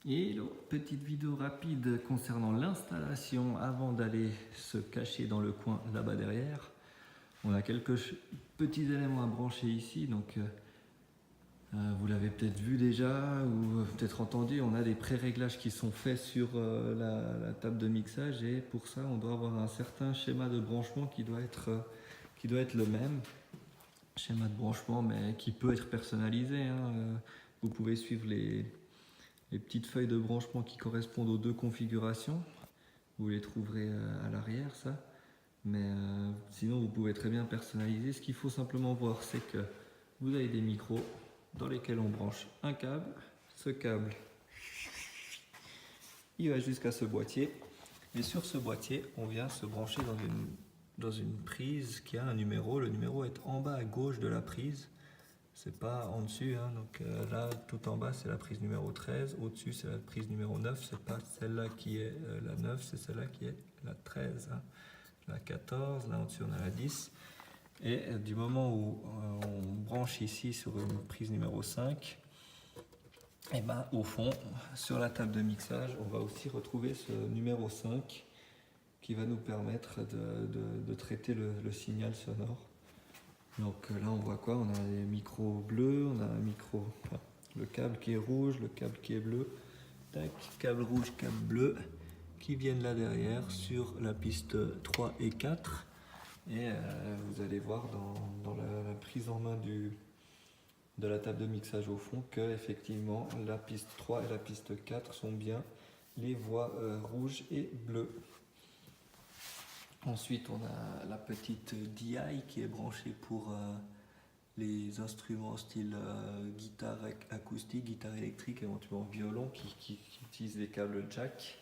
Hello, petite vidéo rapide concernant l'installation avant d'aller se cacher dans le coin là-bas derrière. On a quelques petits éléments à brancher ici, donc vous l'avez peut-être vu déjà ou peut-être entendu, on a des pré-réglages qui sont faits sur la table de mixage et pour ça on doit avoir un certain schéma de branchement qui doit être le même. Schéma de branchement mais qui peut être personnalisé, hein. Vous pouvez suivre les petites feuilles de branchement qui correspondent aux deux configurations. Vous les trouverez à l'arrière, ça. Mais sinon, vous pouvez très bien personnaliser. Ce qu'il faut simplement voir, c'est que vous avez des micros dans lesquels on branche un câble. Ce câble, il va jusqu'à ce boîtier. Et sur ce boîtier, on vient se brancher dans une prise qui a un numéro. Le numéro est en bas à gauche de la prise. C'est pas en dessus, hein. Donc là tout en bas c'est la prise numéro 13, au-dessus c'est la prise numéro 9, c'est pas celle-là qui est la 9, c'est celle-là qui est la 13, hein. La 14, là au-dessus on a la 10, et du moment où on branche ici sur une prise numéro 5, et ben au fond, sur la table de mixage, on va aussi retrouver ce numéro 5 qui va nous permettre de traiter le signal sonore. Donc là on voit quoi? On a les micros bleus, on a un micro, enfin, le câble qui est rouge, le câble qui est bleu, tac, câble rouge, câble bleu, qui viennent là derrière sur la piste 3 et 4. Et vous allez voir dans la prise en main de la table de mixage au fond que effectivement la piste 3 et la piste 4 sont bien les voies rouges et bleues. Ensuite, on a la petite DI qui est branchée pour les instruments style guitare acoustique, guitare électrique, éventuellement violon, qui utilisent des câbles jack.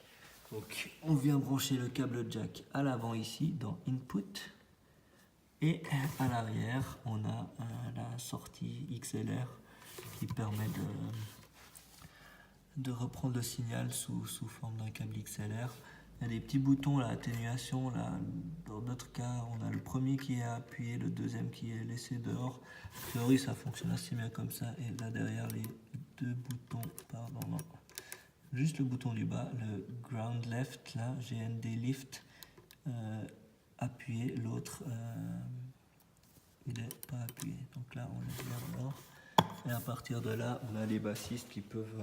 Donc, on vient brancher le câble jack à l'avant ici, dans Input. Et à l'arrière, on a la sortie XLR qui permet de reprendre le signal sous forme d'un câble XLR. Il y a des petits boutons, l'atténuation, là, dans notre cas, on a le premier qui est appuyé, le deuxième qui est laissé dehors. A priori, ça fonctionne assez bien comme ça. Et là derrière, les deux boutons, pardon, non, juste le bouton du bas, le ground left, là, GND lift, appuyé, l'autre, il n'est pas appuyé. Donc là, on laisse bien dehors. Et à partir de là, on a les bassistes qui peuvent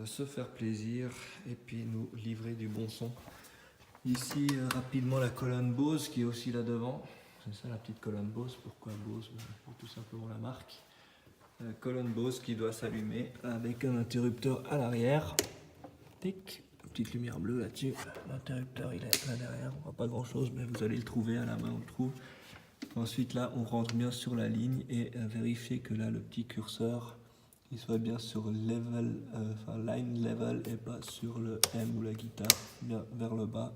se faire plaisir et puis nous livrer du bon son. Ici rapidement la colonne Bose qui est aussi là devant, c'est ça la petite colonne Bose. Pourquoi Bose? Pour tout simplement la marque. Colonne Bose qui doit s'allumer avec un interrupteur à l'arrière. Tic, petite lumière bleue là-dessus. L'interrupteur il est là derrière, on voit pas grand chose mais vous allez le trouver à la main, on le trouve. Ensuite là on rentre bien sur la ligne et vérifier que là le petit curseur il soit bien sur level, line level et pas sur le M ou la guitare, bien vers le bas.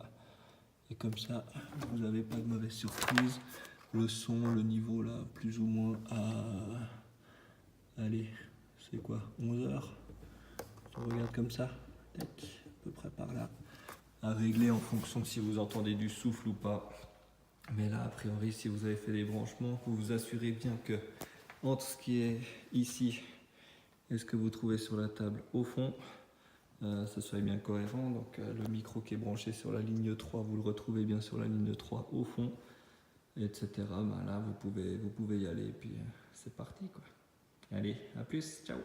Et comme ça, vous n'avez pas de mauvaise surprise. Le son, le niveau là, plus ou moins à... Allez, c'est quoi, 11 heures? Je regarde comme ça, à peu près par là. À régler en fonction de si vous entendez du souffle ou pas. Mais là, a priori, si vous avez fait des branchements, vous vous assurez bien que entre ce qui est ici et ce que vous trouvez sur la table au fond, ça soit bien cohérent. Donc le micro qui est branché sur la ligne 3, vous le retrouvez bien sur la ligne 3 au fond, etc. Ben là, vous pouvez y aller et puis c'est parti, quoi. Allez, à plus, ciao.